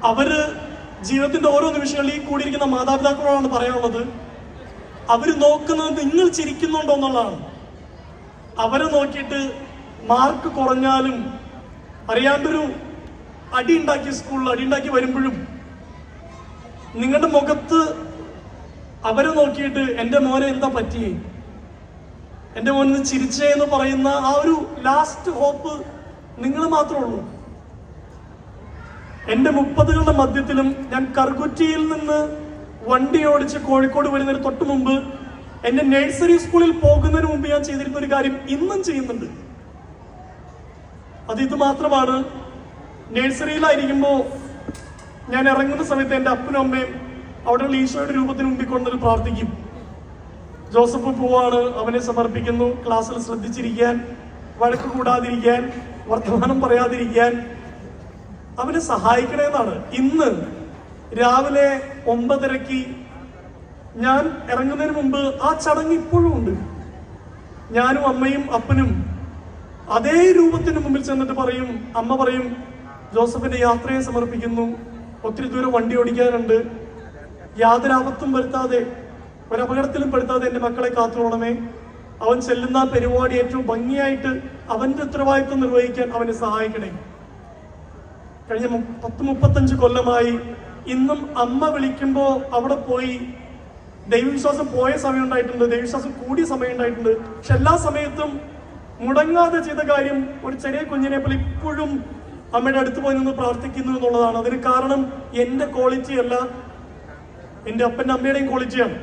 അവര് ജീവിതത്തിന്റെ ഓരോ നിമിഷങ്ങളിൽ ഈ കൂടിയിരിക്കുന്ന മാതാപിതാക്കളോടാണ് പറയാനുള്ളത്. അവര് നോക്കുന്നത് നിങ്ങൾ ചിരിക്കുന്നുണ്ടോ എന്നുള്ളതാണ്. അവരെ നോക്കിയിട്ട് മാർക്ക് കുറഞ്ഞാലും അറിയാണ്ടൊരു അടി ഉണ്ടാക്കി, സ്കൂളിൽ അടി ഉണ്ടാക്കി വരുമ്പോഴും നിങ്ങളുടെ മുഖത്ത് അവരെ നോക്കിയിട്ട് എൻ്റെ മോനെ എന്താ പറ്റി, എൻ്റെ മോനെ ചിരിച്ചേ എന്ന് പറയുന്ന ആ ഒരു ലാസ്റ്റ് ഹോപ്പ് നിങ്ങൾ മാത്രമേ ഉള്ളൂ. എൻ്റെ 30കളുടെ മധ്യത്തിലും ഞാൻ കർഗുറ്റിയിൽ നിന്ന് വണ്ടി ഓടിച്ച് കോഴിക്കോട് വരുന്നതിന് തൊട്ട് മുമ്പ് എന്റെ നഴ്സറി സ്കൂളിൽ പോകുന്നതിന് മുമ്പ് ഞാൻ ചെയ്തിരുന്ന ഒരു കാര്യം ഇന്നും ചെയ്യുന്നുണ്ട്. ഇത് മാത്രമാണ്. നഴ്സറിയിലായിരിക്കുമ്പോൾ ഞാൻ ഇറങ്ങുന്ന സമയത്ത് എൻ്റെ അപ്പനും അമ്മയും അവിടെയുള്ള ഈശോയുടെ രൂപത്തിന് മുമ്പിൽ കൊണ്ടൊരു പ്രാർത്ഥിക്കും. ജോസഫ് പോവാണ്, അവനെ സമർപ്പിക്കുന്നു, ക്ലാസ്സിൽ ശ്രദ്ധിച്ചിരിക്കാൻ, വഴക്ക് കൂടാതിരിക്കാൻ, വർത്തമാനം പറയാതിരിക്കാൻ, അവനെ സഹായിക്കണമെന്നാണ്. ഇന്ന് രാവിലെ 9:30 ഞാൻ ഇറങ്ങുന്നതിന് മുമ്പ് ആ ചടങ്ങ് ഇപ്പോഴും ഉണ്ട്. ഞാനും അമ്മയും അപ്പനും അതേ രൂപത്തിന് മുമ്പിൽ ചെന്നിട്ട് പറയും, അമ്മ പറയും, ജോസഫിന്റെ യാത്രയെ സമർപ്പിക്കുന്നു, ഒത്തിരി ദൂരം വണ്ടി ഓടിക്കാനുണ്ട്, യാതൊരു ആപത്തും വരുത്താതെ, ഒരപകടത്തിലും പെടുത്താതെ എൻ്റെ മക്കളെ കാത്തുകൊള്ളണമേ, അവൻ ചെല്ലുന്ന പരിപാടി ഏറ്റവും ഭംഗിയായിട്ട് അവന്റെ ഉത്തരവാദിത്വം നിർവഹിക്കാൻ അവനെ സഹായിക്കണേ. കഴിഞ്ഞ 30-35 കൊല്ലമായി ഇന്നും അമ്മ വിളിക്കുമ്പോൾ അവിടെ പോയി ദൈവവിശ്വാസം പോയ സമയം ഉണ്ടായിട്ടുണ്ട്, ദൈവവിശ്വാസം കൂടിയ സമയം ഉണ്ടായിട്ടുണ്ട്. പക്ഷെ എല്ലാ സമയത്തും മുടങ്ങാതെ ചെയ്ത കാര്യം ഒരു ചെറിയ കുഞ്ഞിനെ പോലെ ഇപ്പോഴും അമ്മയുടെ അടുത്ത് പോയി നിന്ന് പ്രാർത്ഥിക്കുന്നു എന്നുള്ളതാണ്. അതിന് കാരണം എൻ്റെ ക്വാളിറ്റി അല്ല, എൻ്റെ അപ്പൻ്റെ അമ്മയുടെയും ക്വാളിറ്റിയാണ്.